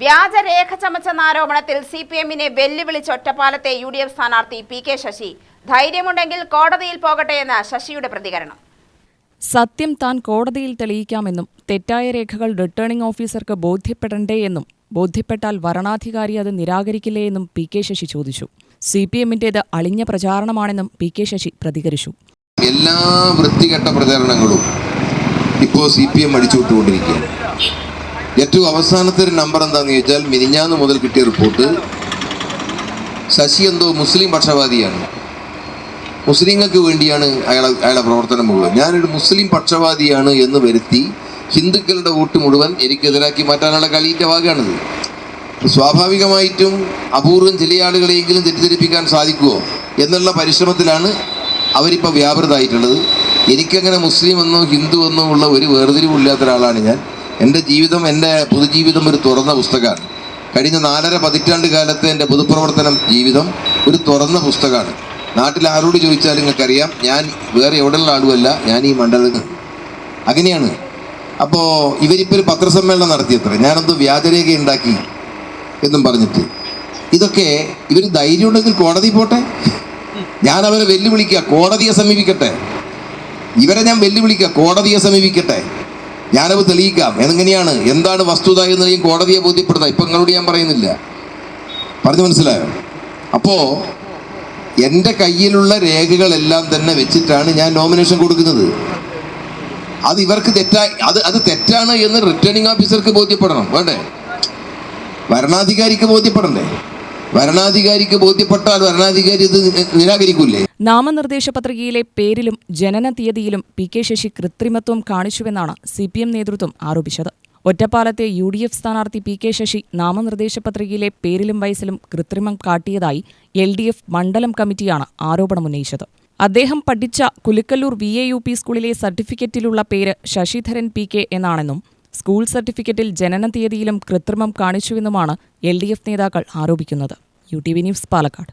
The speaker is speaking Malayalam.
വ്യാജരേഖ ചമച്ചെന്ന ആരോപണത്തിൽ സിപിഎമ്മിനെ വെല്ലുവിളിച്ച് ഒറ്റപ്പാലത്തെ യുഡിഎഫ് സ്ഥാനാർത്ഥി പി.കെ. ശശി. ധൈര്യമുണ്ടെങ്കിൽ കോടതിയിൽ പോകട്ടെ എന്ന ശശിയുടെ പ്രതികരണം. സത്യം താൻ കോടതിയിൽ തെളിയിക്കാമെന്നും തെറ്റായ രേഖകൾ റിട്ടേണിംഗ് ഓഫീസർക്ക് ബോധ്യപ്പെടണ്ടേയെന്നും ബോധ്യപ്പെട്ടാൽ വരണാധികാരി അത് നിരാകരിക്കില്ലേയെന്നും പി.കെ. ശശി ചോദിച്ചു. സിപിഎമ്മിന്റേത് അളിഞ്ഞ പ്രചാരണമാണെന്നും പി.കെ. ശശി പ്രതികരിച്ചു. എല്ലാ വൃത്തികെട്ട പ്രചാരണങ്ങളും ഇപ്പോൾ സിപിഎം അടിച്ചുവിട്ടുകൊണ്ടിരിക്കുകയാണ്. ഏറ്റവും അവസാനത്തെ ഒരു നമ്പർ എന്താണെന്ന് ചോദിച്ചാൽ, മിനിഞ്ഞാന്ന് മുതൽ കിട്ടിയ റിപ്പോർട്ട്, ശശി എന്തോ മുസ്ലിം പക്ഷപാതിയാണ്, മുസ്ലിങ്ങൾക്ക് വേണ്ടിയാണ് അയാളുടെ പ്രവർത്തനം മുഴുവൻ. ഞാനൊരു മുസ്ലിം പക്ഷപാതിയാണ് എന്ന് വരുത്തി ഹിന്ദുക്കളുടെ വോട്ട് മുഴുവൻ എനിക്കെതിരാക്കി മാറ്റാനുള്ള കളിയിൻ്റെ ഭാഗമാണിത്. സ്വാഭാവികമായിട്ടും അപൂർവം ചില ആളുകളെയെങ്കിലും തെറ്റിദ്ധരിപ്പിക്കാൻ സാധിക്കുമോ എന്നുള്ള പരിശ്രമത്തിലാണ് അവരിപ്പോൾ വ്യാപൃതമായിട്ടുള്ളത്. എനിക്കങ്ങനെ മുസ്ലിം എന്നോ ഹിന്ദു എന്നോ ഉള്ള ഒരു വേർതിരിവില്ലാത്ത ഒരാളാണ് ഞാൻ. എൻ്റെ ജീവിതം, എൻ്റെ പൊതുജീവിതം ഒരു തുറന്ന പുസ്തകമാണ്. കഴിഞ്ഞ 4.5 പതിറ്റാണ്ട് കാലത്തെ എൻ്റെ പൊതുപ്രവർത്തനം ജീവിതം ഒരു തുറന്ന പുസ്തകമാണ്. നാട്ടിൽ ആരോട് ചോദിച്ചാലും നിങ്ങൾക്കറിയാം, ഞാൻ വേറെ എവിടെയുള്ള ആളുമല്ല, ഞാൻ ഈ മണ്ഡലത്തിൽ അങ്ങനെയാണ്. അപ്പോൾ ഇവരിപ്പോൾ ഒരു പത്രസമ്മേളനം നടത്തിയത്ര, ഞാനെന്തോ വ്യാജരേഖ ഉണ്ടാക്കി എന്നും പറഞ്ഞിട്ട്. ഇതൊക്കെ ഇവർ ധൈര്യമുണ്ടെങ്കിൽ കോടതി പോട്ടെ, ഞാൻ അവരെ വെല്ലുവിളിക്കുക, കോടതിയെ സമീപിക്കട്ടെ. ഇവരെ ഞാൻ വെല്ലുവിളിക്കുക, കോടതിയെ സമീപിക്കട്ടെ, ഞാനത് തെളിയിക്കാം. എങ്ങനെയാണ്, എന്താണ് വസ്തുത എന്ന് ഞാൻ കോടതിയെ ബോധ്യപ്പെടുത്താം. ഇപ്പം നിങ്ങളോട് ഞാൻ പറയുന്നില്ല, പറഞ്ഞു മനസ്സിലായോ? അപ്പോൾ എൻ്റെ കയ്യിലുള്ള രേഖകളെല്ലാം തന്നെ വെച്ചിട്ടാണ് ഞാൻ നോമിനേഷൻ കൊടുക്കുന്നത്. അത് ഇവർക്ക് അത് തെറ്റാണ് എന്ന് റിട്ടേണിംഗ് ഓഫീസർക്ക് ബോധ്യപ്പെടണം, വേണ്ടേ? വരണാധികാരിക്ക് ബോധ്യപ്പെടണ്ടേ? വരണാധികാരിക്ക് ബോധ്യപ്പെട്ടാൽ വരണാധികാരി ഇത് നിരാകരിക്കൂലേ? നാമനിർദ്ദേശ പത്രികയിലെ പേരിലും ജനന തീയതിയിലും പി.കെ. ശശി കൃത്രിമത്വം കാണിച്ചുവെന്നാണ് സിപിഎം നേതൃത്വം ആരോപിച്ചത്. ഒറ്റപ്പാലത്തെ യുഡിഎഫ് സ്ഥാനാർത്ഥി പി.കെ. ശശി നാമനിർദ്ദേശ പത്രികയിലെ പേരിലും വയസ്സിലും കൃത്രിമം കാട്ടിയതായി എൽ.ഡി.എഫ് മണ്ഡലം കമ്മിറ്റിയാണ് ആരോപണമുന്നയിച്ചത്. അദ്ദേഹം പഠിച്ച കുലുക്കല്ലൂർ VAUP സ്കൂളിലെ സർട്ടിഫിക്കറ്റിലുള്ള പേര് ശശിധരൻ P.K. എന്നാണെന്നും സ്കൂൾ സർട്ടിഫിക്കറ്റിൽ ജനന തീയതിയിലും കൃത്രിമം കാണിച്ചുവെന്നുമാണ് എൽ.ഡി.എഫ് നേതാക്കൾ ആരോപിക്കുന്നത്. UTV news, Palakkad.